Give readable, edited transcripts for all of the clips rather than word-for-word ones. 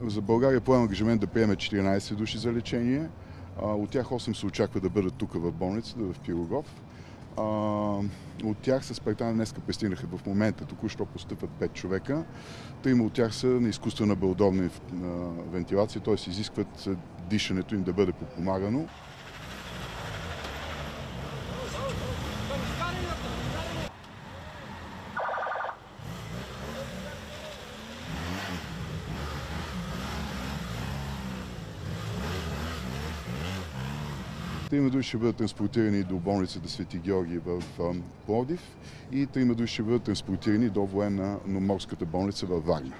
За България поема ангажимент да приеме 14 души за лечение. От тях 8 се очаква да бъдат тук в болницата, в Пирогов. От тях с Спартан днеска пристигнаха в момента, току-що постъпват 5 човека. Трима от тях са на изкуствена белодробна вентилация, т.е. изискват дишането им да бъде подпомагано. Трима души ще бъдат транспортирани до болницата Свети Георги в Пловдив и трима души ще бъдат транспортирани до военно-морската болница във Варна.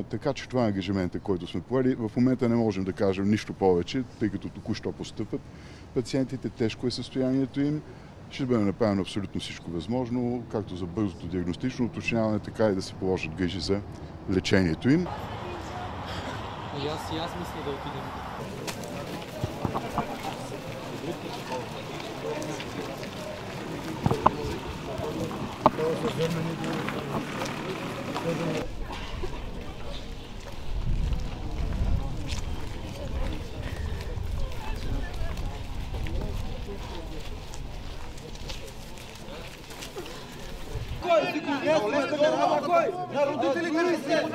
Така че това е ангажимента, който сме поели. В момента не можем да кажем нищо повече, тъй като току-що постъпват пациентите, тежко е състоянието им. Ще бъде направено абсолютно всичко възможно, както за бързото диагностично уточняване, така и да се положат грижи за лечението им. И аз мисля да отидем. На родителите ли сте?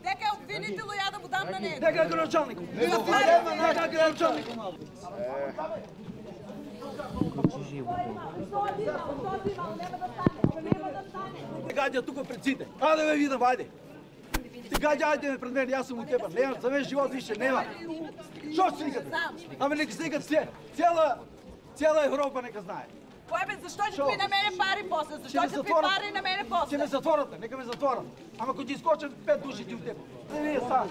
Дека е обвинител, я да го дам на него. Дека е градоначалник. Дека е градоначалник. Гадя тук пред сите. Айде ме видам, айде. Ти гадя, айде ме пред мен, аз съм от тебе. Няма, за мен живот више, няма. Що ще стигате? Ами нека стигат все. Цяла Европа нека знае. Кой бе, защо ще ви на мене пари после? Защо ще ви пари на мене после? Ще ме затворят, нека ме затворят. Ама ако ти изкочат 5 души ти от теб. Вие са.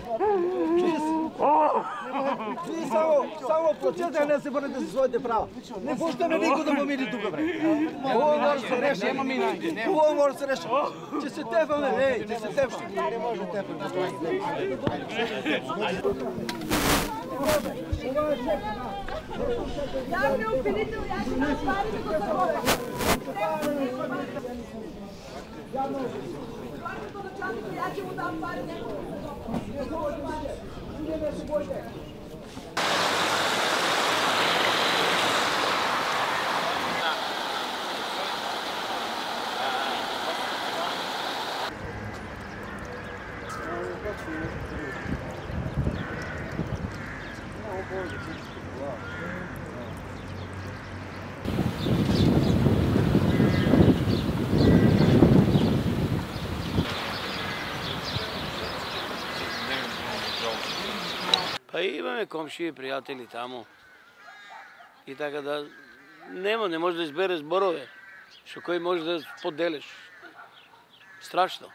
Вие само плачете, а не се върнете за своите права. Не пущаме никой да помини тук, бре. Хубаво може да се реши. Хубаво може да се реши. Че се тефаме, ей, че се тефаме. Не може да тефаме. Явно е обвинител, я ще дам пари да го съборя. Който началник, я ще му дам пари, него да го съборя. Па имаме комши и приятели тамо. И така да... не може да избереш зборове, што кој може да поделиш. Страшно.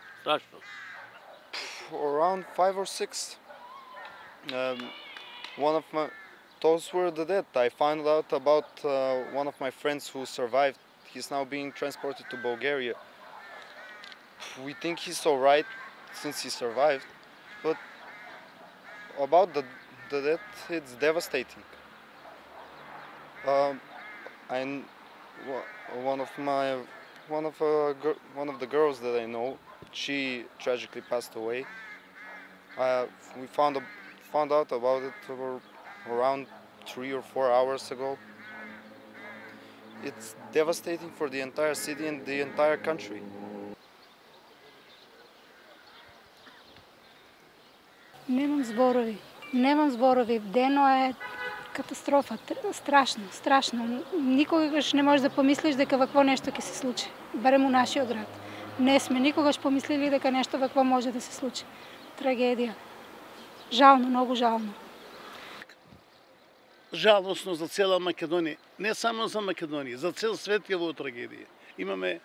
Around 5 or 6. Those were the dead. I found out about one of my friends who survived. He's now being transported to Bulgaria. We think he's all right since he survived, but about the death, it's devastating. One of the girls that I know, she tragically passed away. We found out about it around 3 or 4 hours ago. It's devastating for the entire city and the entire country. Немам зборови. Дено е катастрофа. Страшно. Никогаш не можеш да помислиш дека вакво нешто ќе се случи. Барем у нашиот град. Не сме никогаш помислили дека нешто вакво може да се случи. Трагедија. Жално, многу жално. Жалостно за цела Македонија. Не само за Македонија, за цел свет е во трагедија. Имаме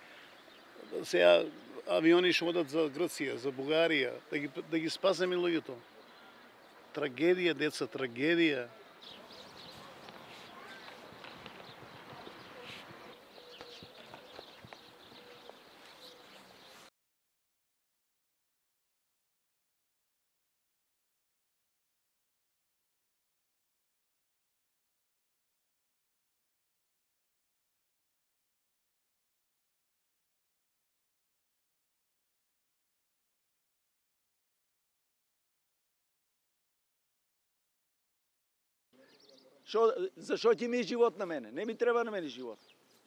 сега авиони што одат за Грција, за Бугарија, да ги спасеме луѓето. Трагедија, деца, трагедија. Защо ти ми е живот на мене? Не ми трябва на мене живот.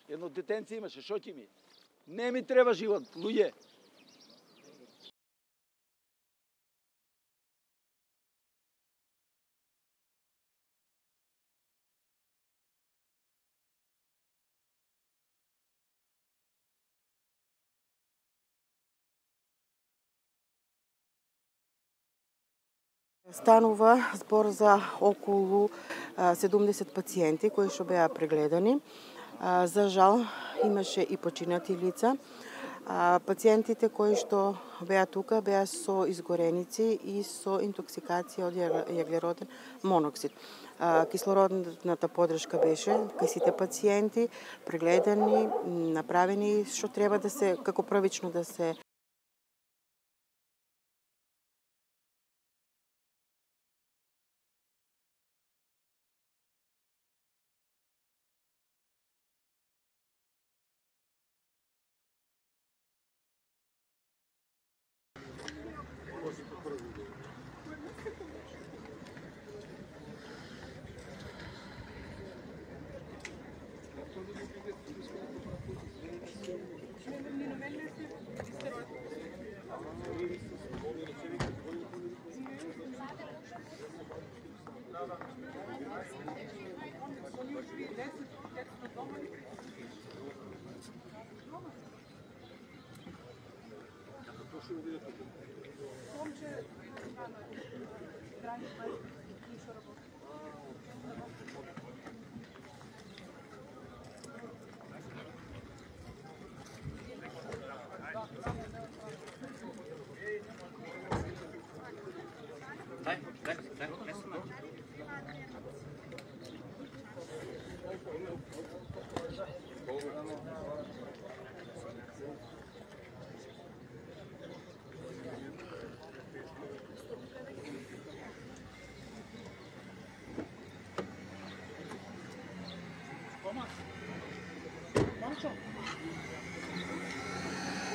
Едно детенце имаше, що ти ми? Не ми трябва живот, луѓе. Станува збор за околу 70 пациенти кои што беа прегледани. За жал имаше и починати лица. Пациентите кои што беа тука беа со изгореници и со интоксикација од јаглероден моноксид. Кислородната подршка беше кај сите пациенти прегледани, направени што треба да се како првично да се Малчо.